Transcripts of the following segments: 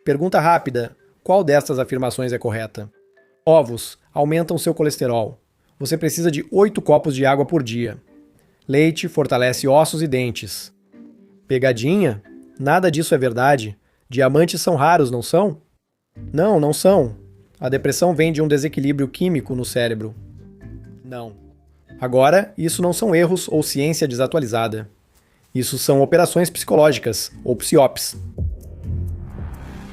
Pergunta rápida: qual destas afirmações é correta? Ovos aumentam seu colesterol. Você precisa de 8 copos de água por dia. Leite fortalece ossos e dentes. Pegadinha? Nada disso é verdade. Diamantes são raros, não são? Não, não são. A depressão vem de um desequilíbrio químico no cérebro. Não. Agora, isso não são erros ou ciência desatualizada. Isso são operações psicológicas, ou PSYOPs.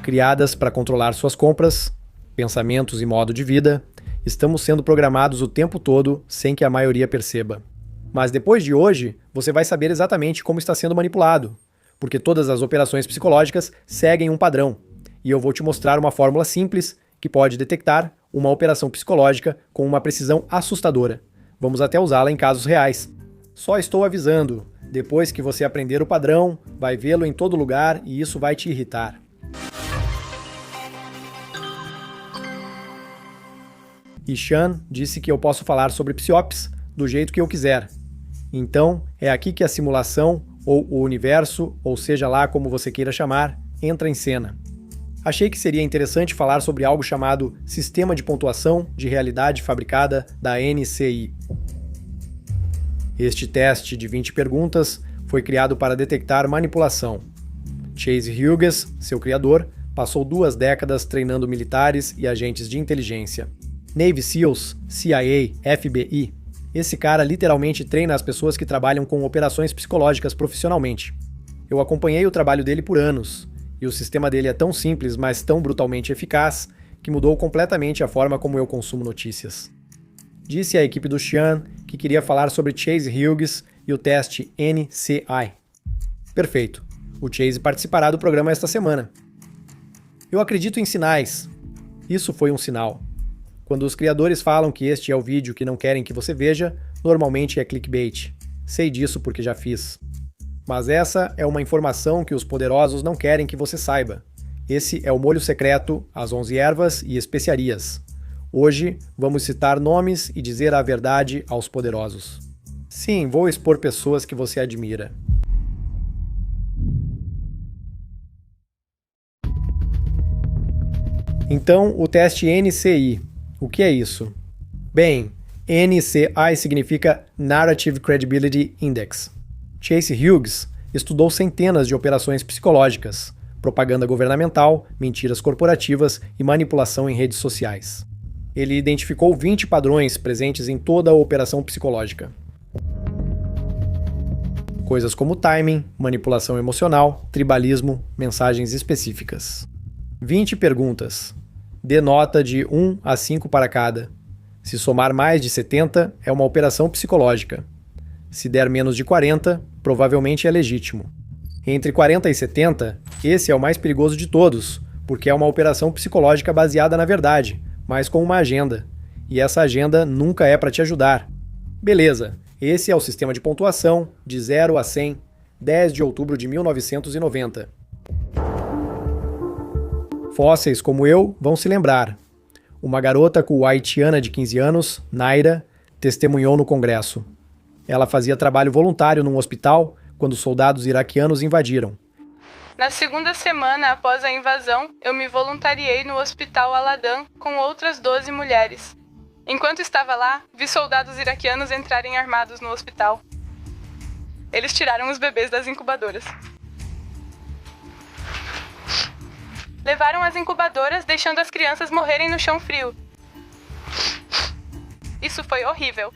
Criadas para controlar suas compras, pensamentos e modo de vida, estamos sendo programados o tempo todo sem que a maioria perceba. Mas depois de hoje, você vai saber exatamente como está sendo manipulado, porque todas as operações psicológicas seguem um padrão, e eu vou te mostrar uma fórmula simples que pode detectar uma operação psicológica com uma precisão assustadora. Vamos até usá-la em casos reais. Só estou avisando, depois que você aprender o padrão, vai vê-lo em todo lugar e isso vai te irritar. Ishan disse que eu posso falar sobre PSYOPs do jeito que eu quiser. Então, é aqui que a simulação, ou o universo, ou seja lá como você queira chamar, entra em cena. Achei que seria interessante falar sobre algo chamado Sistema de Pontuação de Realidade Fabricada da NCI. Este teste de 20 perguntas foi criado para detectar manipulação. Chase Hughes, seu criador, passou 2 décadas treinando militares e agentes de inteligência. Navy SEALs, CIA, FBI. Esse cara literalmente treina as pessoas que trabalham com operações psicológicas profissionalmente. Eu acompanhei o trabalho dele por anos, e o sistema dele é tão simples, mas tão brutalmente eficaz, que mudou completamente a forma como eu consumo notícias. Disse à equipe do Sean que queria falar sobre Chase Hughes e o teste NCI. Perfeito. O Chase participará do programa esta semana. Eu acredito em sinais. Isso foi um sinal. Quando os criadores falam que este é o vídeo que não querem que você veja, normalmente é clickbait. Sei disso porque já fiz. Mas essa é uma informação que os poderosos não querem que você saiba. Esse é o molho secreto, as 11 ervas e especiarias. Hoje, vamos citar nomes e dizer a verdade aos poderosos. Sim, vou expor pessoas que você admira. Então, o teste NCI. O que é isso? Bem, NCI significa Narrative Credibility Index. Chase Hughes estudou centenas de operações psicológicas, propaganda governamental, mentiras corporativas e manipulação em redes sociais. Ele identificou 20 padrões presentes em toda a operação psicológica. Coisas como timing, manipulação emocional, tribalismo, mensagens específicas. 20 perguntas. Dê nota de 1 a 5 para cada. Se somar mais de 70, é uma operação psicológica. Se der menos de 40, provavelmente é legítimo. Entre 40 e 70, esse é o mais perigoso de todos, porque é uma operação psicológica baseada na verdade, mas com uma agenda. E essa agenda nunca é para te ajudar. Beleza, esse é o sistema de pontuação de 0 a 100, 10 de outubro de 1990. Fósseis como eu vão se lembrar. Uma garota kuwaitiana de 15 anos, Naira, testemunhou no Congresso. Ela fazia trabalho voluntário num hospital quando soldados iraquianos invadiram. Na segunda semana após a invasão, eu me voluntariei no Hospital Al-Adan com outras 12 mulheres. Enquanto estava lá, vi soldados iraquianos entrarem armados no hospital. Eles tiraram os bebês das incubadoras. Levaram as incubadoras, deixando as crianças morrerem no chão frio. Isso foi horrível.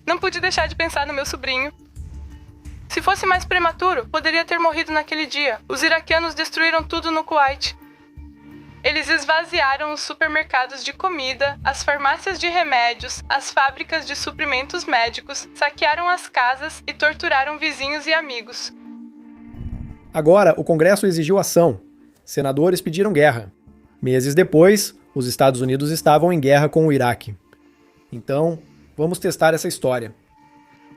Não pude deixar de pensar no meu sobrinho. Se fosse mais prematuro, poderia ter morrido naquele dia. Os iraquianos destruíram tudo no Kuwait. Eles esvaziaram os supermercados de comida, as farmácias de remédios, as fábricas de suprimentos médicos, saquearam as casas e torturaram vizinhos e amigos. Agora, o Congresso exigiu ação. Senadores pediram guerra. Meses depois, os Estados Unidos estavam em guerra com o Iraque. Então, vamos testar essa história.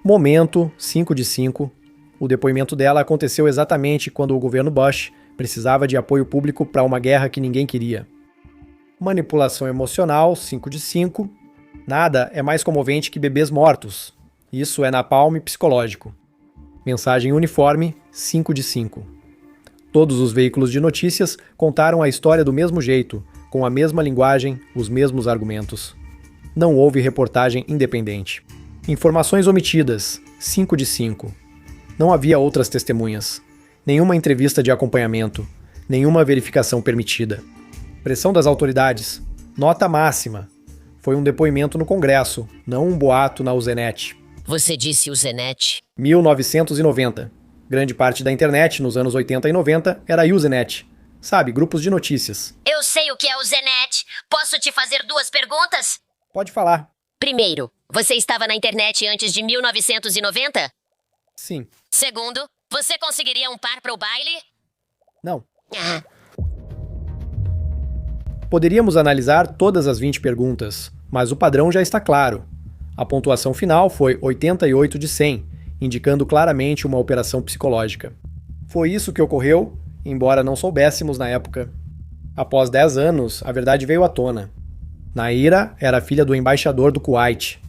Momento 5 de 5. O depoimento dela aconteceu exatamente quando o governo Bush precisava de apoio público para uma guerra que ninguém queria. Manipulação emocional 5 de 5. Nada é mais comovente que bebês mortos. Isso é napalm psicológico. Mensagem uniforme 5 de 5. Todos os veículos de notícias contaram a história do mesmo jeito, com a mesma linguagem, os mesmos argumentos. Não houve reportagem independente. Informações omitidas, 5 de 5. Não havia outras testemunhas. Nenhuma entrevista de acompanhamento. Nenhuma verificação permitida. Pressão das autoridades. Nota máxima. Foi um depoimento no Congresso, não um boato na Usenet. Você disse Usenet? 1990. Grande parte da internet, nos anos 80 e 90, era Usenet. Sabe, grupos de notícias. Eu sei o que é Usenet. Posso te fazer 2 perguntas? Pode falar. Primeiro, você estava na internet antes de 1990? Sim. Segundo, você conseguiria um par para o baile? Não. Ah. Poderíamos analisar todas as 20 perguntas, mas o padrão já está claro. A pontuação final foi 88 de 100, indicando claramente uma operação psicológica. Foi isso que ocorreu, embora não soubéssemos na época. Após 10 anos, a verdade veio à tona. Naira era filha do embaixador do Kuwait.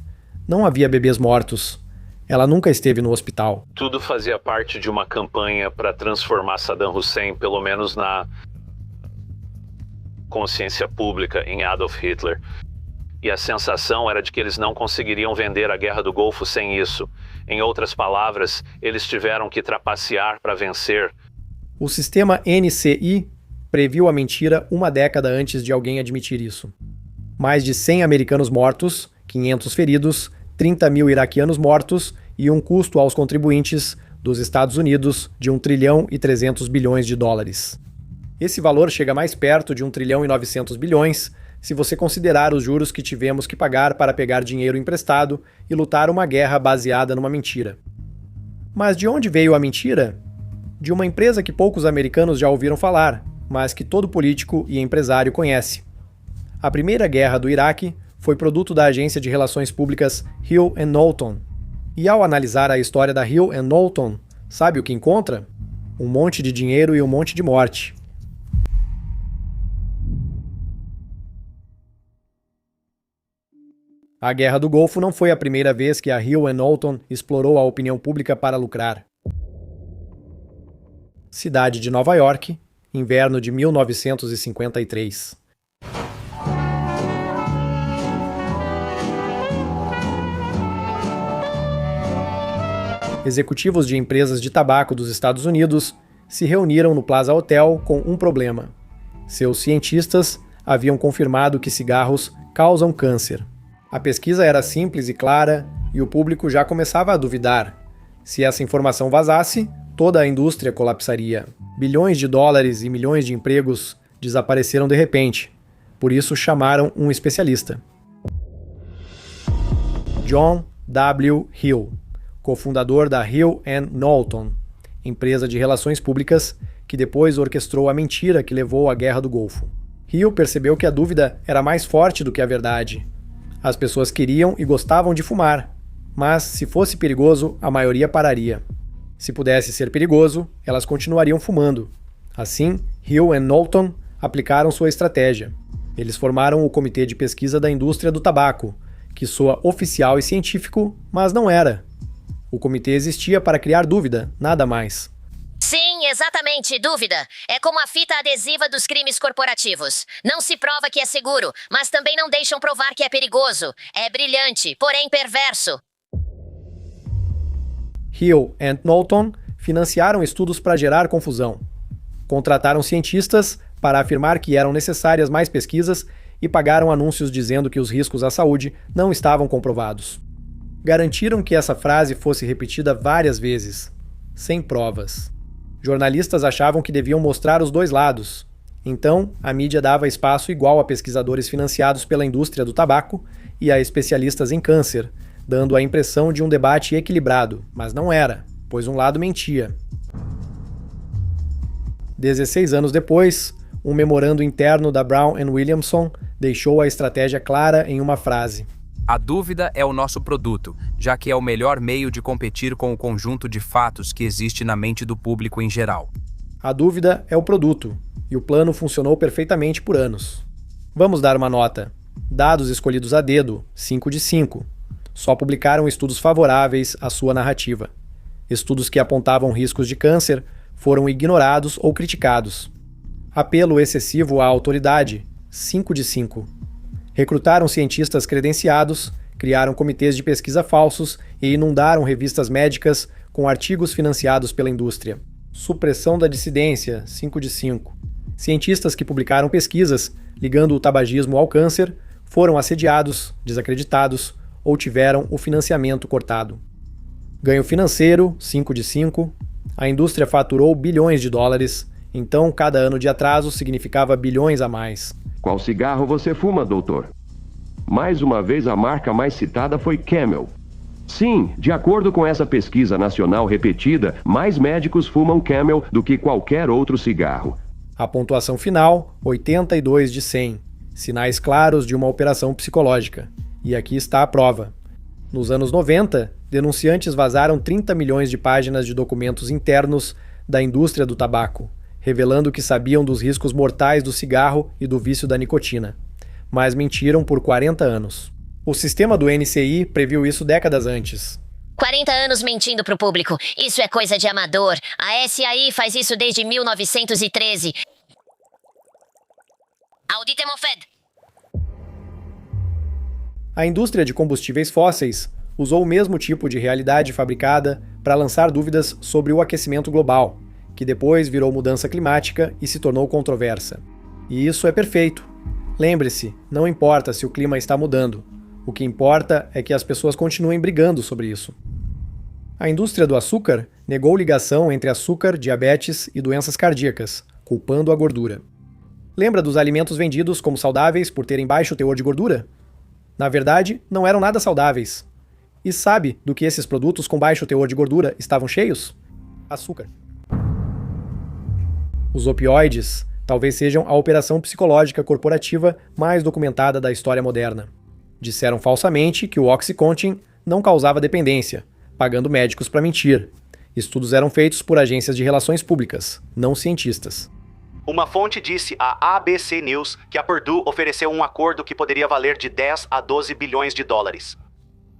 Não havia bebês mortos. Ela nunca esteve no hospital. Tudo fazia parte de uma campanha para transformar Saddam Hussein, pelo menos na consciência pública, em Adolf Hitler. E a sensação era de que eles não conseguiriam vender a Guerra do Golfo sem isso. Em outras palavras, eles tiveram que trapacear para vencer. O sistema NCI previu a mentira uma década antes de alguém admitir isso. Mais de 100 americanos mortos, 500 feridos, 30 mil iraquianos mortos e um custo aos contribuintes dos Estados Unidos de 1 trilhão e 300 bilhões de dólares. Esse valor chega mais perto de 1 trilhão e 900 bilhões se você considerar os juros que tivemos que pagar para pegar dinheiro emprestado e lutar uma guerra baseada numa mentira. Mas de onde veio a mentira? De uma empresa que poucos americanos já ouviram falar, mas que todo político e empresário conhece. A primeira guerra do Iraque foi produto da agência de relações públicas Hill & Knowlton. E ao analisar a história da Hill & Knowlton, sabe o que encontra? Um monte de dinheiro e um monte de morte. A Guerra do Golfo não foi a primeira vez que a Hill & Knowlton explorou a opinião pública para lucrar. Cidade de Nova York, inverno de 1953. Executivos de empresas de tabaco dos Estados Unidos se reuniram no Plaza Hotel com um problema. Seus cientistas haviam confirmado que cigarros causam câncer. A pesquisa era simples e clara e o público já começava a duvidar. Se essa informação vazasse, toda a indústria colapsaria. Bilhões de dólares e milhões de empregos desapareceram de repente. Por isso chamaram um especialista. John W. Hill, cofundador da Hill & Knowlton, empresa de relações públicas que depois orquestrou a mentira que levou à Guerra do Golfo. Hill percebeu que a dúvida era mais forte do que a verdade. As pessoas queriam e gostavam de fumar, mas se fosse perigoso, a maioria pararia. Se pudesse ser perigoso, elas continuariam fumando. Assim, Hill & Knowlton aplicaram sua estratégia. Eles formaram o Comitê de Pesquisa da Indústria do Tabaco, que soa oficial e científico, mas não era. O comitê existia para criar dúvida, nada mais. Sim, exatamente, dúvida. É como a fita adesiva dos crimes corporativos. Não se prova que é seguro, mas também não deixam provar que é perigoso. É brilhante, porém perverso. Hill & Knowlton financiaram estudos para gerar confusão. Contrataram cientistas para afirmar que eram necessárias mais pesquisas e pagaram anúncios dizendo que os riscos à saúde não estavam comprovados. Garantiram que essa frase fosse repetida várias vezes, sem provas. Jornalistas achavam que deviam mostrar os dois lados. Então, a mídia dava espaço igual a pesquisadores financiados pela indústria do tabaco e a especialistas em câncer, dando a impressão de um debate equilibrado, mas não era, pois um lado mentia. 16 anos depois, um memorando interno da Brown & Williamson deixou a estratégia clara em uma frase. A dúvida é o nosso produto, já que é o melhor meio de competir com o conjunto de fatos que existe na mente do público em geral. A dúvida é o produto, e o plano funcionou perfeitamente por anos. Vamos dar uma nota. Dados escolhidos a dedo, 5 de 5. Só publicaram estudos favoráveis à sua narrativa. Estudos que apontavam riscos de câncer foram ignorados ou criticados. Apelo excessivo à autoridade, 5 de 5. Recrutaram cientistas credenciados, criaram comitês de pesquisa falsos e inundaram revistas médicas com artigos financiados pela indústria. Supressão da dissidência, 5 de 5. Cientistas que publicaram pesquisas ligando o tabagismo ao câncer foram assediados, desacreditados ou tiveram o financiamento cortado. Ganho financeiro, 5 de 5. A indústria faturou bilhões de dólares, então cada ano de atraso significava bilhões a mais. Qual cigarro você fuma, doutor? Mais uma vez, a marca mais citada foi Camel. Sim, de acordo com essa pesquisa nacional repetida, mais médicos fumam Camel do que qualquer outro cigarro. A pontuação final, 82 de 100. Sinais claros de uma operação psicológica. E aqui está a prova. Nos anos 90, denunciantes vazaram 30 milhões de páginas de documentos internos da indústria do tabaco, revelando que sabiam dos riscos mortais do cigarro e do vício da nicotina. Mas mentiram por 40 anos. O sistema do NCI previu isso décadas antes. 40 anos mentindo pro público. Isso é coisa de amador. A SAI faz isso desde 1913. Audite Mofed. A indústria de combustíveis fósseis usou o mesmo tipo de realidade fabricada para lançar dúvidas sobre o aquecimento global, que depois virou mudança climática e se tornou controversa. E isso é perfeito. Lembre-se, não importa se o clima está mudando. O que importa é que as pessoas continuem brigando sobre isso. A indústria do açúcar negou ligação entre açúcar, diabetes e doenças cardíacas, culpando a gordura. Lembra dos alimentos vendidos como saudáveis por terem baixo teor de gordura? Na verdade, não eram nada saudáveis. E sabe do que esses produtos com baixo teor de gordura estavam cheios? Açúcar. Os opioides talvez sejam a operação psicológica corporativa mais documentada da história moderna. Disseram falsamente que o OxyContin não causava dependência, pagando médicos para mentir. Estudos eram feitos por agências de relações públicas, não cientistas. Uma fonte disse à ABC News que a Purdue ofereceu um acordo que poderia valer de 10 a 12 bilhões de dólares.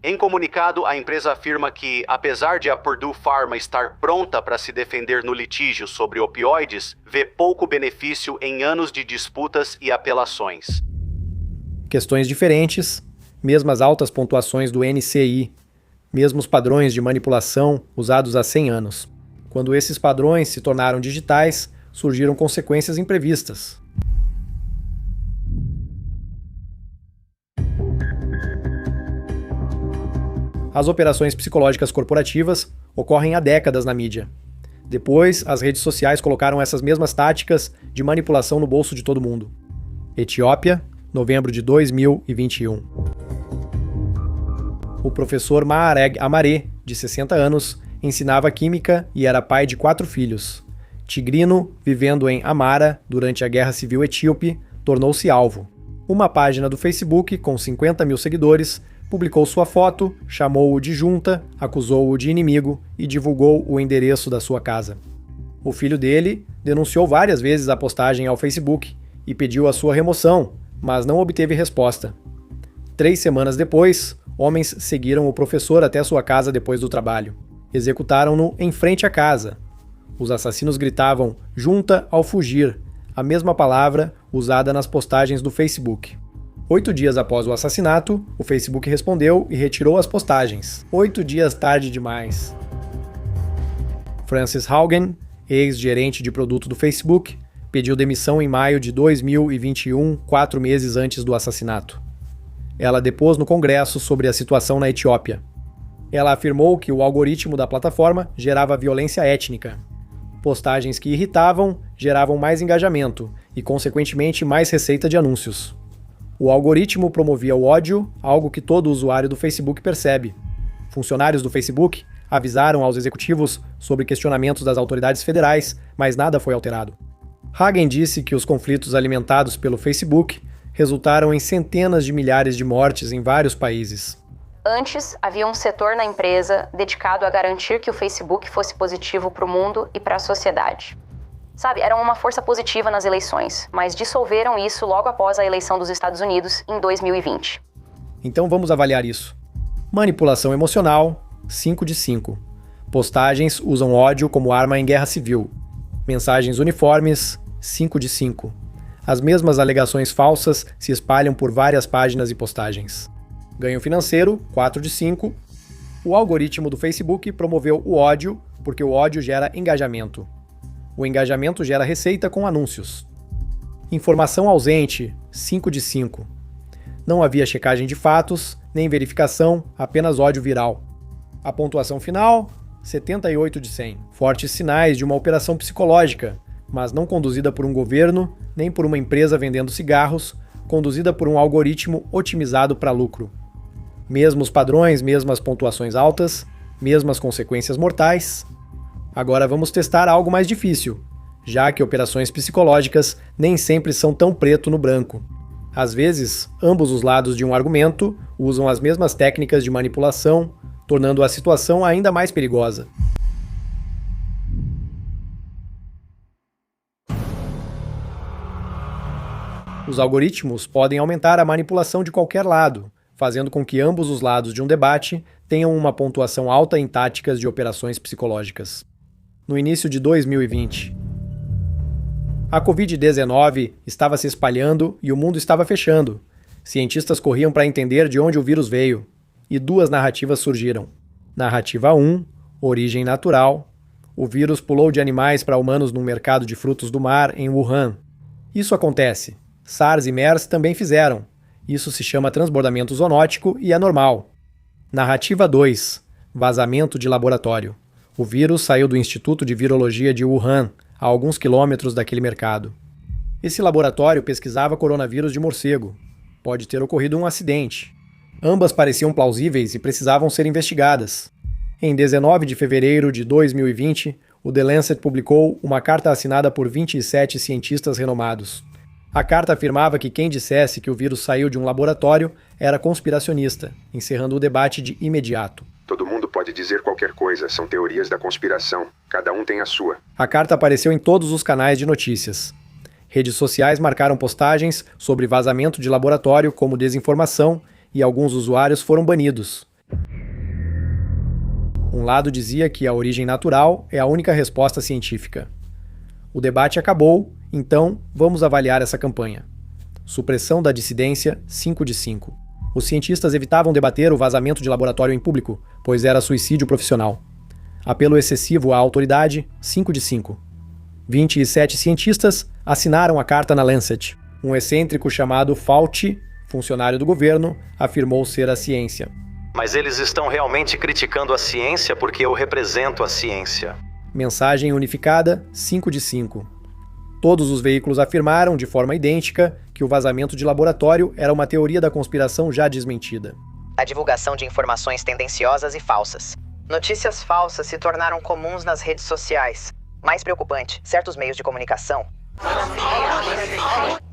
Em comunicado, a empresa afirma que, apesar de a Purdue Pharma estar pronta para se defender no litígio sobre opioides, vê pouco benefício em anos de disputas e apelações. Questões diferentes, mesmas altas pontuações do NCI, mesmos padrões de manipulação usados há 100 anos. Quando esses padrões se tornaram digitais, surgiram consequências imprevistas. As operações psicológicas corporativas ocorrem há décadas na mídia. Depois, as redes sociais colocaram essas mesmas táticas de manipulação no bolso de todo mundo. Etiópia, novembro de 2021. O professor Mahareg Amare, de 60 anos, ensinava química e era pai de 4 filhos. Tigrino, vivendo em Amara durante a Guerra Civil Etíope, tornou-se alvo. Uma página do Facebook, com 50 mil seguidores, publicou sua foto, chamou-o de junta, acusou-o de inimigo e divulgou o endereço da sua casa. O filho dele denunciou várias vezes a postagem ao Facebook e pediu a sua remoção, mas não obteve resposta. 3 semanas depois, homens seguiram o professor até sua casa depois do trabalho. Executaram-no em frente à casa. Os assassinos gritavam "junta" ao fugir, a mesma palavra usada nas postagens do Facebook. 8 dias após o assassinato, o Facebook respondeu e retirou as postagens. 8 dias tarde demais. Frances Haugen, ex-gerente de produto do Facebook, pediu demissão em maio de 2021, 4 meses antes do assassinato. Ela depôs no Congresso sobre a situação na Etiópia. Ela afirmou que o algoritmo da plataforma gerava violência étnica. Postagens que irritavam geravam mais engajamento e, consequentemente, mais receita de anúncios. O algoritmo promovia o ódio, algo que todo usuário do Facebook percebe. Funcionários do Facebook avisaram aos executivos sobre questionamentos das autoridades federais, mas nada foi alterado. Hagen disse que os conflitos alimentados pelo Facebook resultaram em centenas de milhares de mortes em vários países. Antes, havia um setor na empresa dedicado a garantir que o Facebook fosse positivo para o mundo e para a sociedade. Sabe, eram uma força positiva nas eleições, mas dissolveram isso logo após a eleição dos Estados Unidos em 2020. Então vamos avaliar isso. Manipulação emocional, 5 de 5. Postagens usam ódio como arma em guerra civil. Mensagens uniformes, 5 de 5. As mesmas alegações falsas se espalham por várias páginas e postagens. Ganho financeiro, 4 de 5. O algoritmo do Facebook promoveu o ódio, porque o ódio gera engajamento. O engajamento gera receita com anúncios. Informação ausente, 5 de 5. Não havia checagem de fatos, nem verificação, apenas ódio viral. A pontuação final, 78 de 100. Fortes sinais de uma operação psicológica, mas não conduzida por um governo, nem por uma empresa vendendo cigarros, conduzida por um algoritmo otimizado para lucro. Mesmos padrões, mesmas pontuações altas, mesmas consequências mortais. Agora vamos testar algo mais difícil, já que operações psicológicas nem sempre são tão preto no branco. Às vezes, ambos os lados de um argumento usam as mesmas técnicas de manipulação, tornando a situação ainda mais perigosa. Os algoritmos podem aumentar a manipulação de qualquer lado, fazendo com que ambos os lados de um debate tenham uma pontuação alta em táticas de operações psicológicas. No início de 2020, a Covid-19 estava se espalhando e o mundo estava fechando. Cientistas corriam para entender de onde o vírus veio, e duas narrativas surgiram. Narrativa 1, origem natural. O vírus pulou de animais para humanos num mercado de frutos do mar em Wuhan. Isso acontece. SARS e MERS também fizeram. Isso se chama transbordamento zoonótico e é normal. Narrativa 2, vazamento de laboratório. O vírus saiu do Instituto de Virologia de Wuhan, a alguns quilômetros daquele mercado. Esse laboratório pesquisava coronavírus de morcego. Pode ter ocorrido um acidente. Ambas pareciam plausíveis e precisavam ser investigadas. Em 19 de fevereiro de 2020, o The Lancet publicou uma carta assinada por 27 cientistas renomados. A carta afirmava que quem dissesse que o vírus saiu de um laboratório era conspiracionista, encerrando o debate de imediato. Todo mundo pode dizer qualquer coisa, são teorias da conspiração. Cada um tem a sua. A carta apareceu em todos os canais de notícias. Redes sociais marcaram postagens sobre vazamento de laboratório como desinformação e alguns usuários foram banidos. Um lado dizia que a origem natural é a única resposta científica. O debate acabou, então vamos avaliar essa campanha. Supressão da dissidência, 5 de 5. Os cientistas evitavam debater o vazamento de laboratório em público, pois era suicídio profissional. Apelo excessivo à autoridade, 5 de 5. 27 cientistas assinaram a carta na Lancet. Um excêntrico chamado Fauci, funcionário do governo, afirmou ser a ciência. Mas eles estão realmente criticando a ciência porque eu represento a ciência. Mensagem unificada, 5 de 5. Todos os veículos afirmaram, de forma idêntica, que o vazamento de laboratório era uma teoria da conspiração já desmentida. A divulgação de informações tendenciosas e falsas. Notícias falsas se tornaram comuns nas redes sociais. Mais preocupante, certos meios de comunicação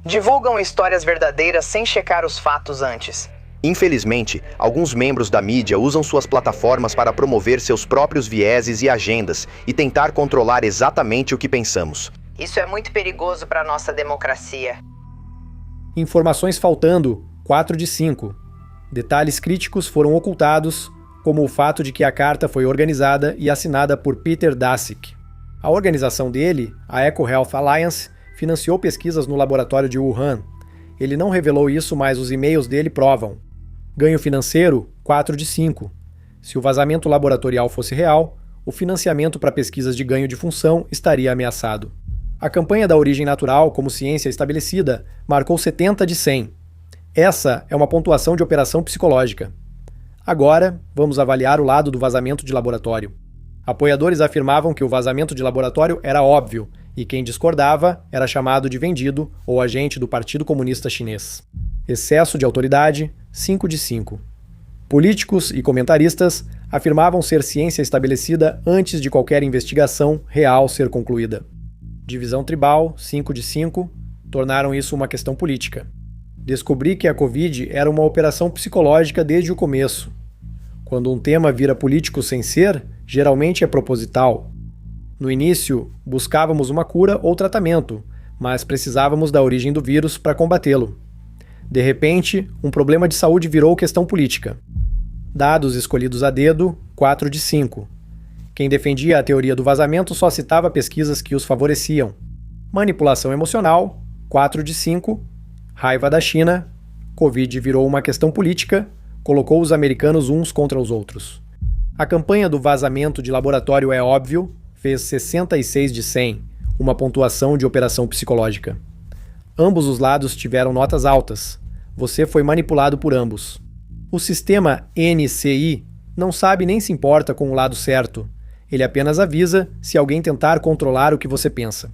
divulgam histórias verdadeiras sem checar os fatos antes. Infelizmente, alguns membros da mídia usam suas plataformas para promover seus próprios vieses e agendas e tentar controlar exatamente o que pensamos. Isso é muito perigoso para a nossa democracia. Informações faltando, 4 de 5. Detalhes críticos foram ocultados, como o fato de que a carta foi organizada e assinada por Peter Daszak. A organização dele, a EcoHealth Alliance, financiou pesquisas no laboratório de Wuhan. Ele não revelou isso, mas os e-mails dele provam. Ganho financeiro, 4 de 5. Se o vazamento laboratorial fosse real, o financiamento para pesquisas de ganho de função estaria ameaçado. A campanha da origem natural como ciência estabelecida marcou 70 de 100. Essa é uma pontuação de operação psicológica. Agora, vamos avaliar o lado do vazamento de laboratório. Apoiadores afirmavam que o vazamento de laboratório era óbvio, e quem discordava era chamado de vendido ou agente do Partido Comunista Chinês. Excesso de autoridade, 5 de 5. Políticos e comentaristas afirmavam ser ciência estabelecida antes de qualquer investigação real ser concluída. Divisão tribal, 5 de 5, tornaram isso uma questão política. Descobri que a Covid era uma operação psicológica desde o começo. Quando um tema vira político sem ser, geralmente é proposital. No início, buscávamos uma cura ou tratamento, mas precisávamos da origem do vírus para combatê-lo. De repente, um problema de saúde virou questão política. Dados escolhidos a dedo, 4 de 5. Quem defendia a teoria do vazamento só citava pesquisas que os favoreciam. Manipulação emocional, 4 de 5. Raiva da China. Covid virou uma questão política, colocou os americanos uns contra os outros. A campanha do vazamento de laboratório é óbvio, fez 66 de 100, uma pontuação de operação psicológica. Ambos os lados tiveram notas altas. Você foi manipulado por ambos. O sistema NCI não sabe nem se importa com o lado certo. Ele apenas avisa se alguém tentar controlar o que você pensa.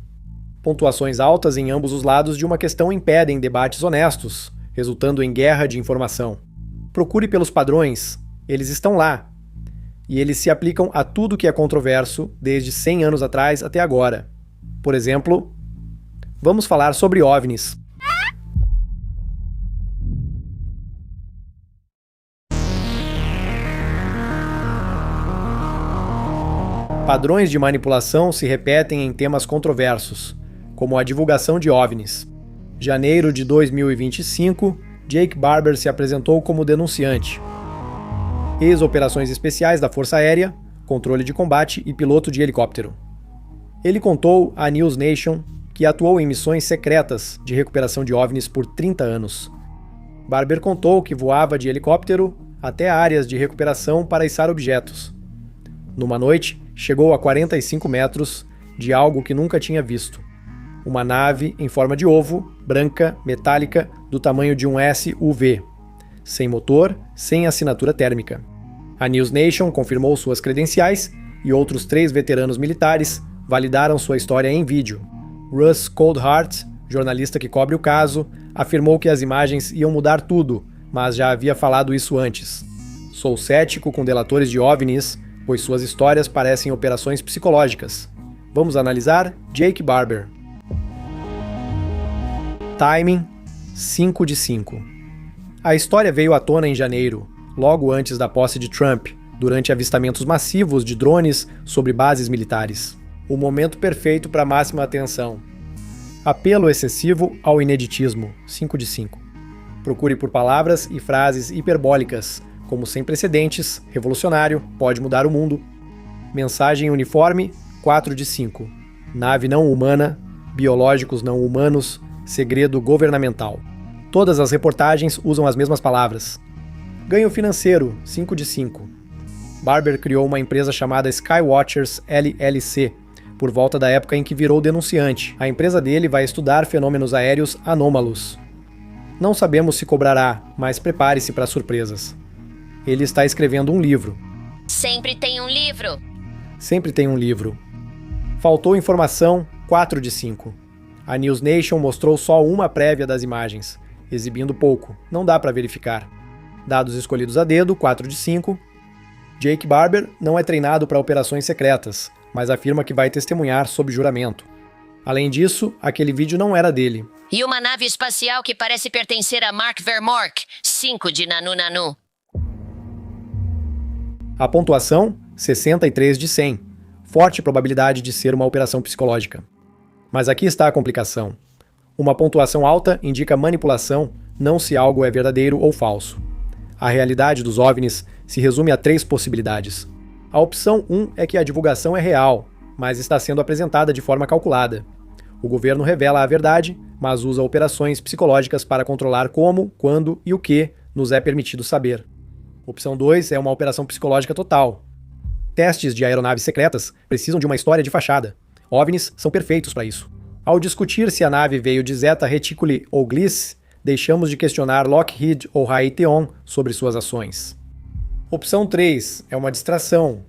Pontuações altas em ambos os lados de uma questão impedem debates honestos, resultando em guerra de informação. Procure pelos padrões, eles estão lá. E eles se aplicam a tudo que é controverso, desde 100 anos atrás até agora. Por exemplo, vamos falar sobre OVNIs. Padrões de manipulação se repetem em temas controversos, como a divulgação de OVNIs. Janeiro de 2025, Jake Barber se apresentou como denunciante. Ex-operações especiais da Força Aérea, controle de combate e piloto de helicóptero. Ele contou à News Nation que atuou em missões secretas de recuperação de OVNIs por 30 anos. Barber contou que voava de helicóptero até áreas de recuperação para içar objetos. Numa noite, chegou a 45 metros de algo que nunca tinha visto. Uma nave em forma de ovo, branca, metálica, do tamanho de um SUV. Sem motor, sem assinatura térmica. A News Nation confirmou suas credenciais e outros 3 veteranos militares validaram sua história em vídeo. Russ Coldhart, jornalista que cobre o caso, afirmou que as imagens iam mudar tudo, mas já havia falado isso antes. Sou cético com delatores de OVNIs, pois suas histórias parecem operações psicológicas. Vamos analisar Jake Barber. Timing, 5 de 5. A história veio à tona em janeiro, logo antes da posse de Trump, durante avistamentos massivos de drones sobre bases militares. O momento perfeito para máxima atenção. Apelo excessivo ao ineditismo, 5 de 5. Procure por palavras e frases hiperbólicas, como sem precedentes, revolucionário, pode mudar o mundo. Mensagem uniforme, 4 de 5. Nave não humana, biológicos não humanos, segredo governamental. Todas as reportagens usam as mesmas palavras. Ganho financeiro, 5 de 5. Barber criou uma empresa chamada Skywatchers LLC, por volta da época em que virou denunciante. A empresa dele vai estudar fenômenos aéreos anômalos. Não sabemos se cobrará, mas prepare-se para surpresas. Ele está escrevendo um livro. Sempre tem um livro. Sempre tem um livro. Faltou informação, 4 de 5. A News Nation mostrou só uma prévia das imagens, exibindo pouco, não dá para verificar. Dados escolhidos a dedo, 4 de 5. Jake Barber não é treinado para operações secretas, mas afirma que vai testemunhar sob juramento. Além disso, aquele vídeo não era dele. E uma nave espacial que parece pertencer a Mark Vermork, 5 de Nanu. A pontuação, 63 de 100. Forte probabilidade de ser uma operação psicológica. Mas aqui está a complicação. Uma pontuação alta indica manipulação, não se algo é verdadeiro ou falso. A realidade dos OVNIs se resume a 3 possibilidades. A opção 1 é que a divulgação é real, mas está sendo apresentada de forma calculada. O governo revela a verdade, mas usa operações psicológicas para controlar como, quando e o que nos é permitido saber. Opção 2 é uma operação psicológica total. Testes de aeronaves secretas precisam de uma história de fachada. OVNIs são perfeitos para isso. Ao discutir se a nave veio de Zeta Reticuli ou Gliss, deixamos de questionar Lockheed ou Raytheon sobre suas ações. Opção 3 é uma distração.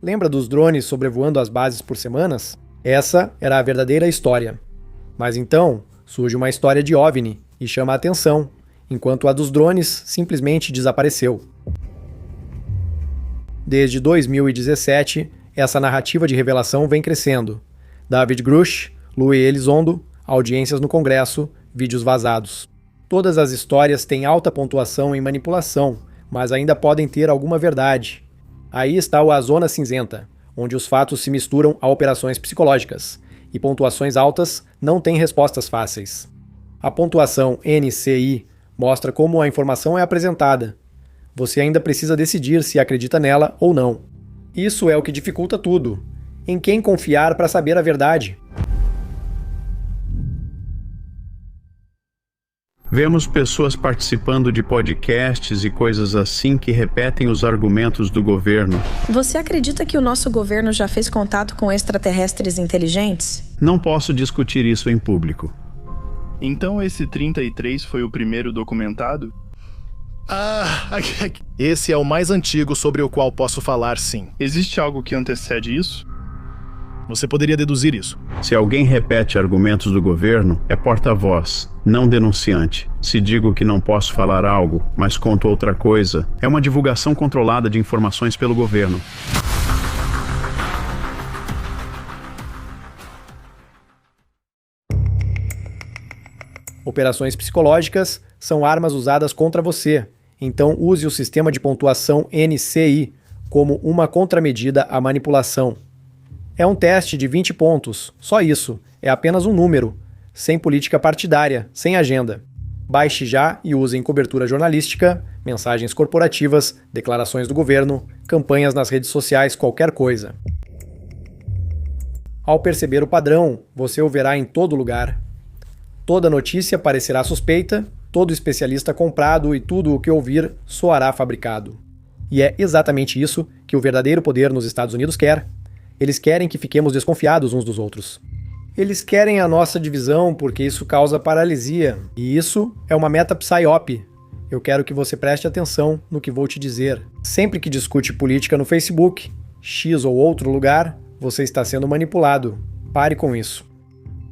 Lembra dos drones sobrevoando as bases por semanas? Essa era a verdadeira história. Mas então, surge uma história de OVNI e chama a atenção, enquanto a dos drones simplesmente desapareceu. Desde 2017, essa narrativa de revelação vem crescendo. David Grush, Louis Elizondo, audiências no Congresso, vídeos vazados. Todas as histórias têm alta pontuação em manipulação, mas ainda podem ter alguma verdade. Aí está a zona cinzenta, onde os fatos se misturam a operações psicológicas, e pontuações altas não têm respostas fáceis. A pontuação NCI mostra como a informação é apresentada. Você ainda precisa decidir se acredita nela ou não. Isso é o que dificulta tudo. Em quem confiar para saber a verdade? Vemos pessoas participando de podcasts e coisas assim que repetem os argumentos do governo. Você acredita que o nosso governo já fez contato com extraterrestres inteligentes? Não posso discutir isso em público. Então esse 33 foi o primeiro documentado? Esse é o mais antigo sobre o qual posso falar, sim. Existe algo que antecede isso? Você poderia deduzir isso. Se alguém repete argumentos do governo, é porta-voz, não denunciante. Se digo que não posso falar algo, mas conto outra coisa, é uma divulgação controlada de informações pelo governo. Operações psicológicas são armas usadas contra você, então use o sistema de pontuação NCI como uma contramedida à manipulação. É um teste de 20 pontos, só isso, é apenas um número, sem política partidária, sem agenda. Baixe já e use em cobertura jornalística, mensagens corporativas, declarações do governo, campanhas nas redes sociais, qualquer coisa. Ao perceber o padrão, você o verá em todo lugar. Toda notícia parecerá suspeita, todo especialista comprado e tudo o que ouvir soará fabricado. E é exatamente isso que o verdadeiro poder nos Estados Unidos quer. Eles querem que fiquemos desconfiados uns dos outros. Eles querem a nossa divisão porque isso causa paralisia. E isso é uma meta psyop. Eu quero que você preste atenção no que vou te dizer. Sempre que discute política no Facebook, X ou outro lugar, você está sendo manipulado. Pare com isso.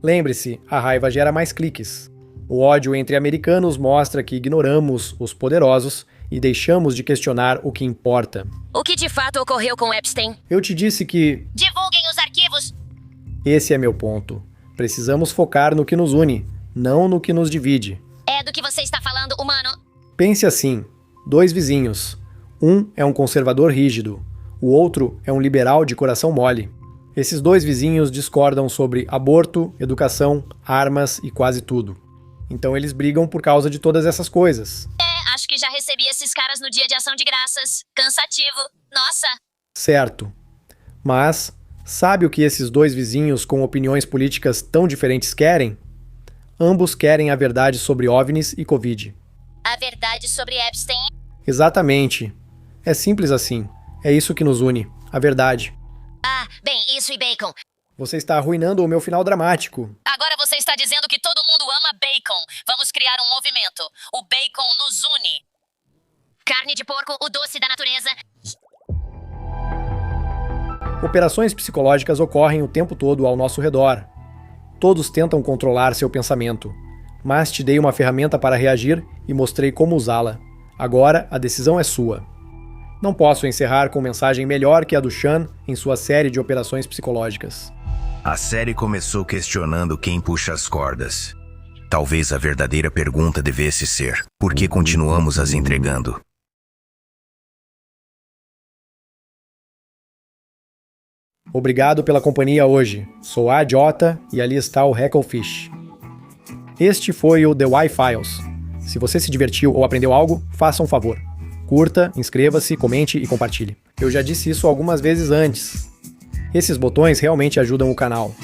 Lembre-se, a raiva gera mais cliques. O ódio entre americanos mostra que ignoramos os poderosos e deixamos de questionar o que importa. O que de fato ocorreu com Epstein? Eu te disse que... Divulguem os arquivos! Esse é meu ponto. Precisamos focar no que nos une, não no que nos divide. É do que você está falando, humano? Pense assim, 2 vizinhos. Um é um conservador rígido, o outro é um liberal de coração mole. Esses 2 vizinhos discordam sobre aborto, educação, armas e quase tudo. Então eles brigam por causa de todas essas coisas. Acho que já recebi esses caras no dia de ação de graças. Cansativo. Nossa. Certo. Mas, sabe o que esses 2 vizinhos com opiniões políticas tão diferentes querem? Ambos querem a verdade sobre OVNIs e Covid. A verdade sobre Epstein? Exatamente. É simples assim. É isso que nos une. A verdade. Ah, bem, isso e bacon. Você está arruinando o meu final dramático. Agora você está dizendo que todo mundo ama bacon. Vamos criar um movimento. O bacon nos une. Carne de porco, o doce da natureza. Operações psicológicas ocorrem o tempo todo ao nosso redor. Todos tentam controlar seu pensamento. Mas te dei uma ferramenta para reagir e mostrei como usá-la. Agora a decisão é sua. Não posso encerrar com mensagem melhor que a do Sean em sua série de operações psicológicas. A série começou questionando quem puxa as cordas. Talvez a verdadeira pergunta devesse ser: por que continuamos as entregando? Obrigado pela companhia hoje. Sou a Jota e ali está o Hecklefish. Este foi o The Y-Files. Se você se divertiu ou aprendeu algo, faça um favor. Curta, inscreva-se, comente e compartilhe. Eu já disse isso algumas vezes antes. Esses botões realmente ajudam o canal.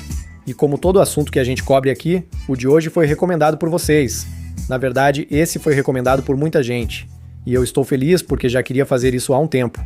E como todo assunto que a gente cobre aqui, o de hoje foi recomendado por vocês. Na verdade, esse foi recomendado por muita gente. E eu estou feliz porque já queria fazer isso há um tempo.